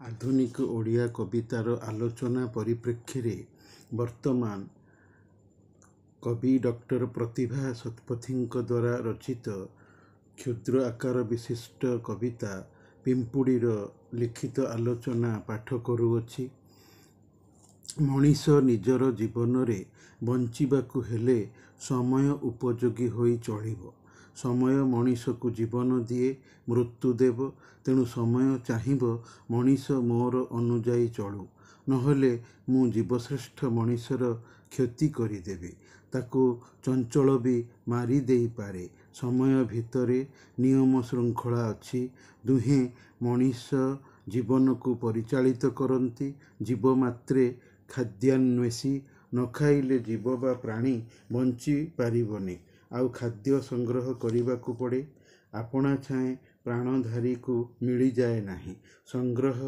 ଆଧୁନିକ ଓଡ଼ିଆ କବିତାର ଆଲୋଚନା ପରିପ୍ରେକ୍ଷୀରେ ବର୍ତ୍ତମାନ କବି ଡକ୍ଟର ପ୍ରତିଭା ଶତପଥୀଙ୍କ ଦ୍ୱାରା ରଚିତ କ୍ଷୁଦ୍ର ଆକାର ବିଶିଷ୍ଟ କବିତା ପିମ୍ପୁଡ଼ିର ଲିଖିତ ଆଲୋଚନା ପାଠ କରୁଅଛି। ମଣିଷ ନିଜର ଜୀବନରେ ବଞ୍ଚିବାକୁ ହେଲେ ସମୟ ଉପଯୋଗୀ ହୋଇ ଚଳିବ। ସମୟ ମଣିଷକୁ ଜୀବନ ଦିଏ, ମୃତ୍ୟୁ ଦେବ। ତେଣୁ ସମୟ ଚାହିଁବ ମଣିଷ ମୋର ଅନୁଯାୟୀ ଚଳୁ, ନହେଲେ ମୁଁ ଜୀବଶ୍ରେଷ୍ଠ ମଣିଷର କ୍ଷତି କରିଦେବି, ତାକୁ ଚଞ୍ଚଳ ବି ମାରି ଦେଇପାରେ। ସମୟ ଭିତରେ ନିୟମ ଶୃଙ୍ଖଳା ଅଛି। ଦୁହେଁ ମଣିଷ ଜୀବନକୁ ପରିଚାଳିତ କରନ୍ତି। ଜୀବ ମାତ୍ରେ ଖାଦ୍ୟାନ୍ୱେଷୀ। ନ ଖାଇଲେ ଜୀବ ବା ପ୍ରାଣୀ ବଞ୍ଚି ପାରିବନି। ଆଉ ଖାଦ୍ୟ ସଂଗ୍ରହ କରିବାକୁ ପଡ଼େ। ଆପଣା ଛାଏଁ ପ୍ରାଣଧାରୀକୁ ମିଳିଯାଏ ନାହିଁ। ସଂଗ୍ରହ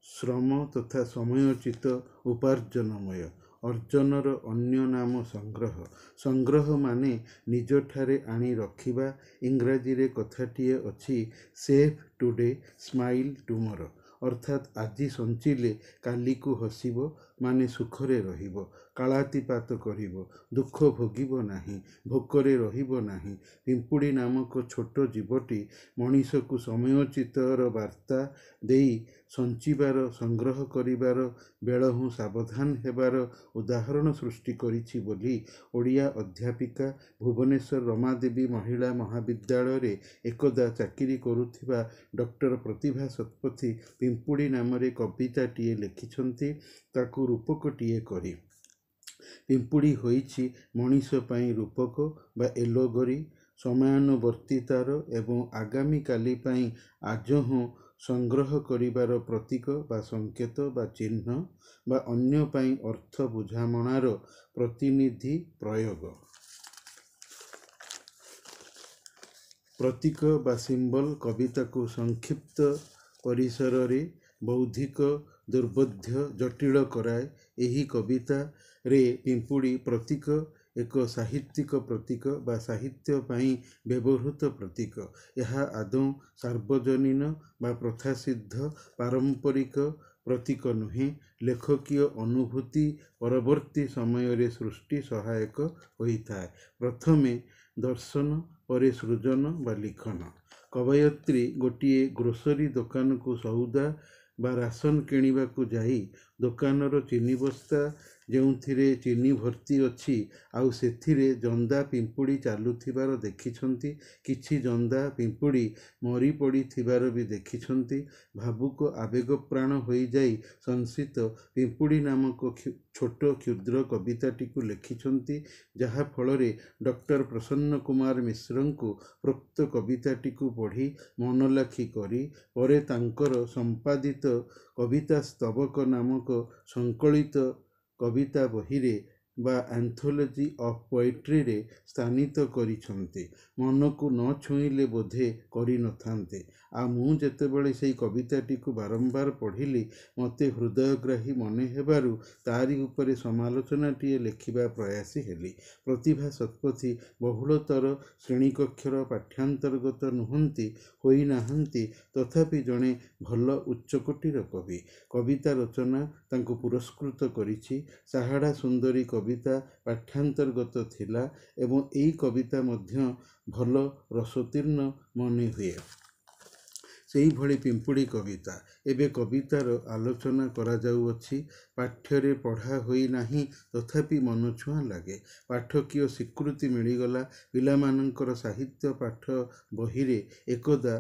ଶ୍ରମ ତଥା ସମୟୋଚିତ ଉପାର୍ଜନମୟ। ଅର୍ଜନର ଅନ୍ୟ ନାମ ସଂଗ୍ରହ। ସଂଗ୍ରହ ମାନେ ନିଜଠାରେ ଆଣି ରଖିବା। ଇଂରାଜୀରେ କଥାଟିଏ ଅଛି, ସେଭ୍ ଟୁଡେ ସ୍ମାଇଲ୍ ଟୁମରୋ। ଅର୍ଥାତ୍ ଆଜି ସଞ୍ଚିଲେ କାଲିକୁ ହସିବ, ମାନେ ସୁଖରେ ରହିବ, କାଳାତିପାତ କରିବ, ଦୁଃଖ ଭୋଗିବ ନାହିଁ, ଭୋକରେ ରହିବ ନାହିଁ। ପିମ୍ପୁଡ଼ି ନାମକ ଛୋଟ ଜୀବଟି ମଣିଷକୁ ସମୟୋଚିତର ବାର୍ତ୍ତା ଦେଇ ସଞ୍ଚିବାର, ସଂଗ୍ରହ କରିବାର, ବେଳହୁଁ ସାବଧାନ ହେବାର ଉଦାହରଣ ସୃଷ୍ଟି କରିଛି ବୋଲି ଓଡ଼ିଆ ଅଧ୍ୟାପିକା, ଭୁବନେଶ୍ୱର ରମାଦେବୀ ମହିଳା ମହାବିଦ୍ୟାଳୟରେ ଏକଦା ଚାକିରି କରୁଥିବା ଡକ୍ଟର ପ୍ରତିଭା ଶତପଥୀ ପିମ୍ପୁଡ଼ି ନାମରେ କବିତାଟିଏ ଲେଖିଛନ୍ତି, ତାକୁ ରୂପକଟିଏ କରି। ପିମ୍ପୁଡ଼ି ହୋଇଛି ମଣିଷ ପାଇଁ ରୂପକ ବା ଏଲୋଗରି, ସମୟାନୁବର୍ତ୍ତିତାର ଏବଂ ଆଗାମୀ କାଲି ପାଇଁ ଆଜହୁଁ ସଂଗ୍ରହ କରିବାର ପ୍ରତୀକ ବା ସଂକେତ ବା ଚିହ୍ନ ବା ଅନ୍ୟ ପାଇଁ ଅର୍ଥ ବୁଝାମଣାର ପ୍ରତିନିଧି ପ୍ରୟୋଗ। ପ୍ରତୀକ ବା ସିମ୍ବଲ କବିତାକୁ ସଂକ୍ଷିପ୍ତ ପରିସରରେ ବୌଦ୍ଧିକ ଦୁର୍ବୋଧ୍ୟ ଜଟିଳ କରାଏ। ଏହି କବିତାରେ ପିମ୍ପୁଡ଼ି ପ୍ରତୀକ ଏକ ସାହିତ୍ୟିକ ପ୍ରତୀକ ବା ସାହିତ୍ୟ ପାଇଁ ବ୍ୟବହୃତ ପ୍ରତୀକ। ଏହା ଆଦୌ ସାର୍ବଜନୀନ ବା ପ୍ରଥାସିଦ୍ଧ ପାରମ୍ପରିକ ପ୍ରତୀକ ନୁହେଁ। ଲେଖକୀୟ ଅନୁଭୂତି ପରବର୍ତ୍ତୀ ସମୟରେ ସୃଷ୍ଟି ସହାୟକ ହୋଇଥାଏ। ପ୍ରଥମେ ଦର୍ଶନ, ପରେ ସୃଜନ ବା ଲିଖନ। କବୟିତ୍ରୀ ଗୋଟିଏ ଗ୍ରୋସରୀ ଦୋକାନକୁ ସଉଦା ବା ରାସନ କିଣିବାକୁ ଯାଇ ଦୋକାନର ଚିନିବସ୍ତା ଯେଉଁଥିରେ ଚିନି ଭର୍ତ୍ତି ଅଛି, ଆଉ ସେଥିରେ ଜନ୍ଦା ପିମ୍ପୁଡ଼ି ଚାଲୁଥିବାର ଦେଖିଛନ୍ତି। କିଛି ଜନ୍ଦା ପିମ୍ପୁଡ଼ି ମରି ପଡ଼ିଥିବାର ବି ଦେଖିଛନ୍ତି। ଭାବୁକ ଆବେଗପ୍ରାଣ ହୋଇଯାଇ ସଂଶ୍ରିତ ପିମ୍ପୁଡ଼ି ନାମକ ଛୋଟ କ୍ଷୁଦ୍ର କବିତାଟିକୁ ଲେଖିଛନ୍ତି, ଯାହା ଫଳରେ ଡକ୍ଟର ପ୍ରସନ୍ନ କୁମାର ମିଶ୍ରଙ୍କୁ ପ୍ରୋକ୍ତ କବିତାଟିକୁ ପଢ଼ି ମନଲାଖି କରି ପରେ ତାଙ୍କର ସମ୍ପାଦିତ କବିତା ସ୍ତବକ ନାମକ ସଂକଳିତ କବିତା ବହିରେ ବା ଆନ୍ଥୋଲୋଜି ଅଫ୍ ପୋଏଟ୍ରିରେ ସ୍ଥାନିତ କରିଛନ୍ତି। ମନକୁ ନ ଛୁଇଁଲେ ବୋଧେ କରିନଥାନ୍ତେ। ଆଉ ମୁଁ ଯେତେବେଳେ ସେହି କବିତାଟିକୁ ବାରମ୍ବାର ପଢ଼ିଲି, ମୋତେ ହୃଦୟଗ୍ରାହୀ ମନେ ହେବାରୁ ତାରି ଉପରେ ସମାଲୋଚନାଟିଏ ଲେଖିବା ପ୍ରୟାସୀ ହେଲି। ପ୍ରତିଭା ଶତପଥୀ ବହୁଳତର ଶ୍ରେଣୀକକ୍ଷର ପାଠ୍ୟାନ୍ତର୍ଗତ ନୁହନ୍ତି, ହୋଇନାହାନ୍ତି, ତଥାପି ଜଣେ ଭଲ ଉଚ୍ଚକୋଟୀର କବି। କବିତା ରଚନା ତାଙ୍କୁ ପୁରସ୍କୃତ କରିଛି। ସାହାଡ଼ା ସୁନ୍ଦରୀ କବିତା ପାଠ୍ୟାନ୍ତର୍ଗତ ଥିଲା ଏବଂ ଏହି କବିତା ମଧ୍ୟ ଭଲ ରସୋତ୍ତୀର୍ଣ୍ଣ ମନେହୁଏ। ସେହିଭଳି ପିମ୍ପୁଡ଼ି କବିତା। ଏବେ କବିତାର ଆଲୋଚନା କରାଯାଉଅଛି। ପାଠ୍ୟରେ ପଢ଼ା ହୋଇ ନାହିଁ, ତଥାପି ମନଛୁଆଁ ଲାଗେ। ପାଠକୀୟ ସ୍ୱୀକୃତି ମିଳିଗଲା। ପିଲାମାନଙ୍କର ସାହିତ୍ୟ ପାଠ ବହିରେ ଏକଦା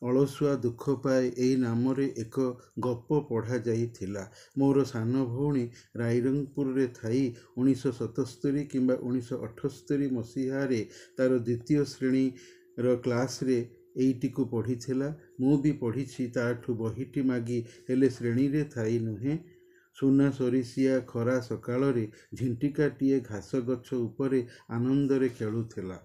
ଅଳସୁଆ ଦୁଃଖ ପାଏ ଏହି ନାମରେ ଏକ ଗପ ପଢ଼ାଯାଇଥିଲା। ମୋର ସାନ ଭଉଣୀ ରାଇରଙ୍ଗପୁରରେ ଥାଇ 1977 କିମ୍ବା 1978 ମସିହାରେ ତାର ଦ୍ୱିତୀୟ ଶ୍ରେଣୀର କ୍ଲାସରେ ଏଇଟିକୁ ପଢ଼ିଥିଲା। ମୁଁ ବି ପଢ଼ିଛି ତାଠୁ ବହିଟି ମାଗି, ହେଲେ ଶ୍ରେଣୀରେ ଥାଇ ନୁହେଁ। ସୁନା ସରିସିଆ ଖରା ସକାଳରେ ଝିଣ୍ଟିକାଟିଏ ଘାସ ଗଛ ଉପରେ ଆନନ୍ଦରେ ଖେଳୁଥିଲା।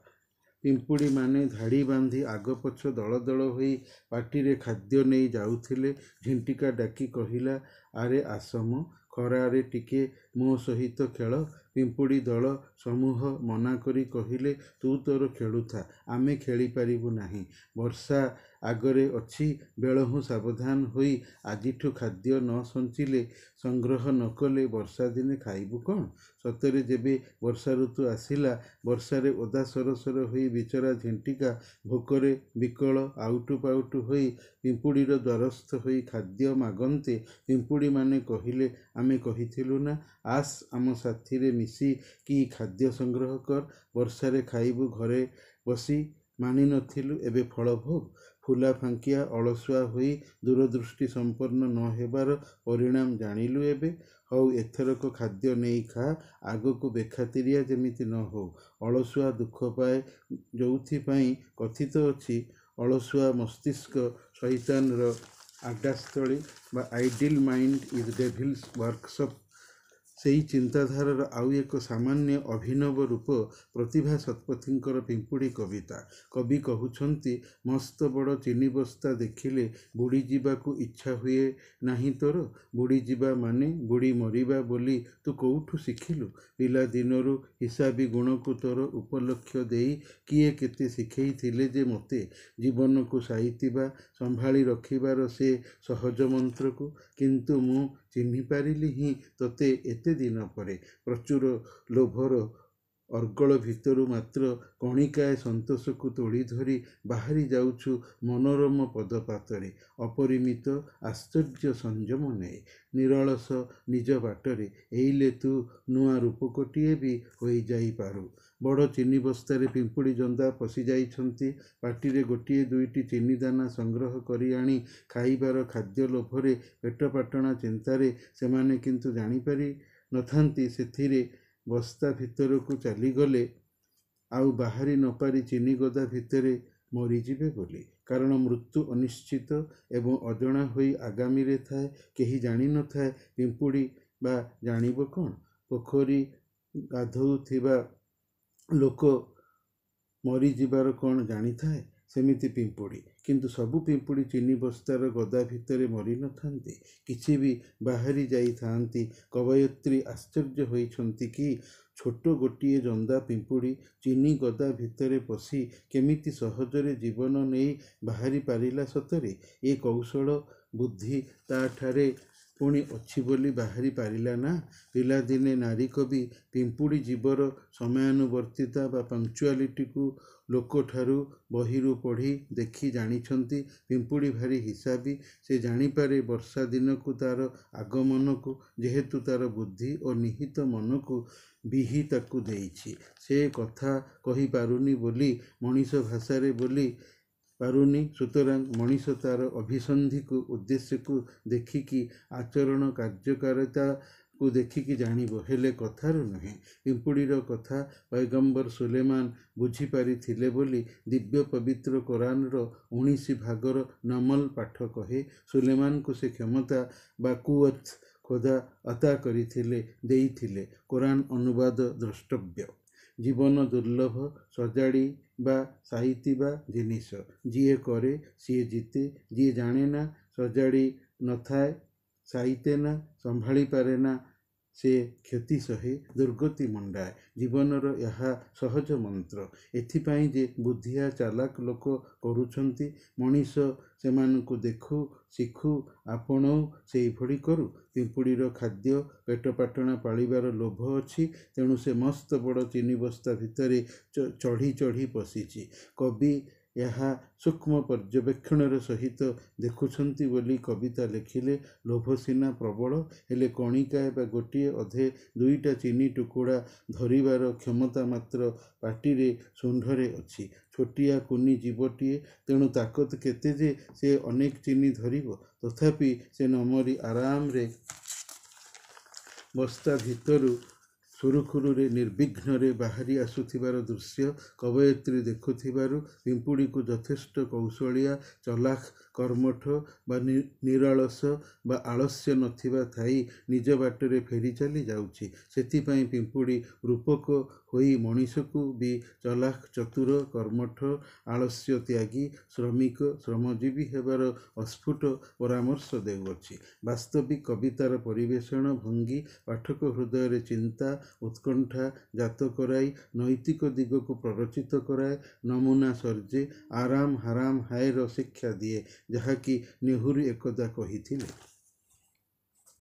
ପିମ୍ପୁଡ଼ିମାନେ ଧାଡ଼ି ବାନ୍ଧି ଆଗପଛ ଦଳ ଦଳ ହୋଇ ପାଟିରେ ଖାଦ୍ୟ ନେଇ ଯାଉଥିଲେ। ଝିଣ୍ଟିକା ଡାକି କହିଲା, ଆରେ ଆସ ମ, ଖରାରେ ଟିକେ ମୋ ସହିତ ଖେଳ। ପିମ୍ପୁଡ଼ି ଦଳ ସମୂହ ମନା କରି କହିଲେ, ତୁ ତୋର ଖେଳୁଥା, ଆମେ ଖେଳିପାରିବୁ ନାହିଁ। ବର୍ଷା ଆଗରେ ଅଛି, ବେଳହୁଁ ସାବଧାନ ହୋଇ ଆଜିଠୁ ଖାଦ୍ୟ ନ ସଞ୍ଚିଲେ, ସଂଗ୍ରହ ନ କଲେ ବର୍ଷା ଦିନେ ଖାଇବୁ କ'ଣ? ସତରେ ଯେବେ ବର୍ଷା ଋତୁ ଆସିଲା, ବର୍ଷାରେ ଓଦା ସରସର ହୋଇ ବିଚରା ଝିଣ୍ଟିକା ଭୋକରେ ବିକଳ ଆଉଟୁ ପାଉଟୁ ହୋଇ ପିମ୍ପୁଡ଼ିର ଦ୍ୱାରସ୍ଥ ହୋଇ ଖାଦ୍ୟ ମାଗନ୍ତେ ପିମ୍ପୁଡ଼ିମାନେ କହିଲେ, ଆମେ କହିଥିଲୁ ନା, ଆସ୍ ଆମ ସାଥିରେ ମିଶି କି ଖାଦ୍ୟ ସଂଗ୍ରହ କର, ବର୍ଷାରେ ଖାଇବୁ ଘରେ ବସି। ମାନି ନଥିଲୁ, ଏବେ ଫଳ ଭୋଗ। ଫୁଲା ଫାଙ୍କିଆ ଅଳସୁଆ ହୋଇ ଦୂରଦୃଷ୍ଟି ସମ୍ପନ୍ନ ନ ହେବାର ପରିଣାମ ଜାଣିଲୁ ଏବେ। ହଉ ଏଥରକ ଖାଦ୍ୟ ନେଇ ଖା, ଆଗକୁ ବେଖାତିରିଆ ଯେମିତି ନ ହଉ। ଅଳସୁଆ ଦୁଃଖ ପାଏ, ଯୋଉଥିପାଇଁ କଥିତ ଅଛି, ଅଳସୁଆ ମସ୍ତିଷ୍କ ଶଇତାନର ଆଡ୍ଡାସ୍ଥଳୀ ବା ଆଇଡିଲ୍ ମାଇଣ୍ଡ ଇଜ୍ ଡେଭିଲ୍ସ ୱାର୍କସପ୍। ସେଇ ଚିନ୍ତାଧାରାର ଆଉ ଏକ ସାମାନ୍ୟ ଅଭିନବ ରୂପ ପ୍ରତିଭା ଶତପଥୀଙ୍କର ପିମ୍ପୁଡ଼ି କବିତା। କବି କହୁଛନ୍ତି, ମସ୍ତ ବଡ଼ ଚିନିବସ୍ତା ଦେଖିଲେ ବୁଡ଼ିଯିବାକୁ ଇଚ୍ଛା ହୁଏ ନାହିଁ ତୋର? ବୁଡ଼ିଯିବା ମାନେ ବୁଡ଼ି ମରିବା ବୋଲି ତୁ କୋଉଠୁ ଶିଖିଲୁ? ପିଲାଦିନରୁ ହିସାବୀ ଗୁଣକୁ ତୋର ଉପଲକ୍ଷ୍ୟ ଦେଇ କିଏ କେତେ ଶିଖେଇଥିଲେ ଯେ ମୋତେ, ଜୀବନକୁ ସାଇତିବା ସମ୍ଭାଳି ରଖିବାର ସେ ସହଜ ମନ୍ତ୍ରକୁ। କିନ୍ତୁ ମୁଁ ଚିହ୍ନିପାରିଲି ହିଁ ତୋତେ ଏତେ ଦିନ ପରେ। ପ୍ରଚୁର ଲୋଭର ଅର୍ଗଳ ଭିତରୁ ମାତ୍ର କଣିକାଏ ସନ୍ତୋଷକୁ ତୋଳି ଧରି ବାହାରି ଯାଉଛୁ ମନୋରମ ପଦପାତରେ। ଅପରିମିତ ଆଶ୍ଚର୍ଯ୍ୟ ସଂଯମ ନେଇ ନିରଳସ ନିଜ ବାଟରେ ଏଇଲେ ତୁ ନୂଆ ରୂପକଟିଏ ବି ହୋଇଯାଇପାରୁ। ବଡ଼ ଚିନିବସ୍ତାରେ ପିମ୍ପୁଡ଼ି ଜନ୍ଦା ପଶିଯାଇଛନ୍ତି। ପାଟିରେ ଗୋଟିଏ ଦୁଇଟି ଚିନିଦାନା ସଂଗ୍ରହ କରି ଆଣି ଖାଇବାର ଖାଦ୍ୟ ଲୋଭରେ, ପେଟପାଟଣା ଚିନ୍ତାରେ ସେମାନେ କିନ୍ତୁ ଜାଣିପାରି ନଥାନ୍ତି ସେଥିରେ ବସ୍ତା ଭିତରକୁ ଚାଲିଗଲେ ଆଉ ବାହାରି ନପାରି ଚିନିଗଦା ଭିତରେ ମରିଯିବେ ବୋଲି। କାରଣ ମୃତ୍ୟୁ ଅନିଶ୍ଚିତ ଏବଂ ଅଜଣା ହୋଇ ଆଗାମୀରେ ଥାଏ, କେହି ଜାଣିନଥାଏ। ପିମ୍ପୁଡ଼ି ବା ଜାଣିବ କ'ଣ? ପୋଖରୀ ଗାଧୋଉଥିବା ଲୋକ ମରିଯିବାର କ'ଣ ଜାଣିଥାଏ? ସେମିତି ପିମ୍ପୁଡ଼ି। କିନ୍ତୁ ସବୁ ପିମ୍ପୁଡ଼ି ଚିନିବସ୍ତାର ଗଦା ଭିତରେ ମରିନଥାନ୍ତି, କିଛି ବି ବାହାରି ଯାଇଥାନ୍ତି। କବୟିତ୍ରୀ ଆଶ୍ଚର୍ଯ୍ୟ ହୋଇଛନ୍ତି କି, ଛୋଟ ଗୋଟିଏ ଜନ୍ଦା ପିମ୍ପୁଡ଼ି ଚିନି ଗଦା ଭିତରେ ପଶି କେମିତି ସହଜରେ ଜୀବନ ନେଇ ବାହାରି ପାରିଲା ସତରେ? ଏ କୌଶଳ ବୁଦ୍ଧି ତା'ଠାରେ ପୁଣି ଅଛି ବୋଲି ବାହାରି ପାରିଲା ନା? ପିଲାଦିନେ ନାରୀକବି ପିମ୍ପୁଡ଼ି ଜୀବର ସମୟାନୁବର୍ତ୍ତିତା ବା ପଙ୍କ୍ଚୁଆଲିଟିକୁ ଲୋକଠାରୁ ବହିରୁ ପଢ଼ି ଦେଖି ଜାଣିଛନ୍ତି। ପିମ୍ପୁଡ଼ି ଭାରି ହିସାବୀ, ସେ ଜାଣିପାରେ ବର୍ଷା ଦିନକୁ, ତାର ଆଗମନକୁ। ଯେହେତୁ ତାର ବୁଦ୍ଧି ଓ ନିହିତ ମନକୁ ବିହି ତାକୁ ଦେଇଛି, ସେ କଥା କହିପାରୁନି ବୋଲି, ମଣିଷ ଭାଷାରେ ବୋଲି ପାରୁନି। ସୁତରାଂ ମଣିଷ ତାର ଅଭିସନ୍ଧିକୁ, ଉଦ୍ଦେଶ୍ୟକୁ ଦେଖିକି, ଆଚରଣ କାର୍ଯ୍ୟକାରିତାକୁ ଦେଖିକି ଜାଣିବ, ହେଲେ କଥାରୁ ନୁହେଁ। ପିମ୍ପୁଡ଼ିର କଥା ପୈଗମ୍ବର ସୁଲେମାନ ବୁଝିପାରିଥିଲେ ବୋଲି ଦିବ୍ୟ ପବିତ୍ର କୋରାନର 19 ଭାଗର ନମଲ ପାଠ କହେ। ସୁଲେମାନଙ୍କୁ ସେ କ୍ଷମତା ବା କୁୱତ୍ ଖୋଦା ଅତା କରିଥିଲେ, ଦେଇଥିଲେ। କୋରାନ ଅନୁବାଦ ଦ୍ରଷ୍ଟବ୍ୟ। ଜୀବନ ଦୁର୍ଲଭ, ସଜାଡ଼ି ବା ସାଇତିବା ଜିନିଷ। ଯିଏ କରେ ସିଏ ଜିତେ, ଯିଏ ଜାଣେନା, ସଜାଡ଼ି ନଥାଏ, ସାଇତେନା, ସମ୍ଭାଳି ପାରେନା, ସେ କ୍ଷତି ସହେ, ଦୁର୍ଗତି ମଣ୍ଡାଏ। ଜୀବନର ଏହା ସହଜ ମନ୍ତ୍ର। ଏଥିପାଇଁ ଯେ ବୁଦ୍ଧିଆ ଚାଲାକ ଲୋକ କରୁଛନ୍ତି। ମଣିଷ ସେମାନଙ୍କୁ ଦେଖୁ, ଶିଖୁ, ଆପଣଉ, ସେଇଭଳି କରୁ। ପିମ୍ପୁଡ଼ିର ଖାଦ୍ୟ, ପେଟପାଟଣା ପାଳିବାର ଲୋଭ ଅଛି, ତେଣୁ ସେ ମସ୍ତ ବଡ଼ ଚିନିବସ୍ତା ଭିତରେ ଚଢ଼ି ଚଢ଼ି ପଶିଛି। କବି ଏହା ସୂକ୍ଷ୍ମ ପର୍ଯ୍ୟବେକ୍ଷଣର ସହିତ ଦେଖୁଛନ୍ତି ବୋଲି କବିତା ଲେଖିଲେ। ଲୋଭ ସିନା ପ୍ରବଳ, ହେଲେ କଣିକାଏ ବା ଗୋଟିଏ ଅଧେ ଦୁଇଟା ଚିନି ଟୁକୁଡ଼ା ଧରିବାର କ୍ଷମତା ମାତ୍ର ପାଟିରେ, ଶୁଣ୍ଢରେ ଅଛି। ଛୋଟିଆ କୁନି ଜୀବଟିଏ, ତେଣୁ ତାକତ କେତେ ଯେ ସେ ଅନେକ ଚିନି ଧରିବ। ତଥାପି ସେ ନ ମରି ଆରାମରେ ବସ୍ତା ଭିତରୁ ସୁରୁଖୁରୁରେ ନିର୍ବିଘ୍ନରେ ବାହାରି ଆସୁଥିବାର ଦୃଶ୍ୟ କବୟିତ୍ରୀ ଦେଖୁଥିବାରୁ ପିମ୍ପୁଡ଼ିକୁ ଯଥେଷ୍ଟ କୌଶଳିଆ, ଚଲାଖ, କର୍ମଠ ବା ନିରଳସ ବା ଆଳସ୍ୟ ନଥିବା ଥାଇ ନିଜ ବାଟରେ ଫେରି ଚାଲି ଯାଉଛି। ସେଥିପାଇଁ ପିମ୍ପୁଡ଼ି ରୂପକ ହୋଇ ମଣିଷକୁ ବି ଚଲାଖ, ଚତୁର, କର୍ମଠ, ଆଳସ୍ୟ ତ୍ୟାଗୀ, ଶ୍ରମିକ, ଶ୍ରମଜୀବୀ ହେବାର ଅସ୍ଫୁଟ ପରାମର୍ଶ ଦେଉଅଛି। ବାସ୍ତବିକ କବିତାର ପରିବେଷଣ ଭଙ୍ଗୀ ପାଠକ ହୃଦୟରେ ଚିନ୍ତା ଉତ୍କଣ୍ଠା ଜାତ କରାଇ ନୈତିକ ଦିଗକୁ ପ୍ରରୋଚିତ କରାଏ। ନମୁନା ସର୍ଜେ ଆରାମ ହାରାମ ହାୟର ଶିକ୍ଷା ଦିଏ, ଯାହାକି ନେହୁରୁ ଏକଦା କହିଥିଲେ।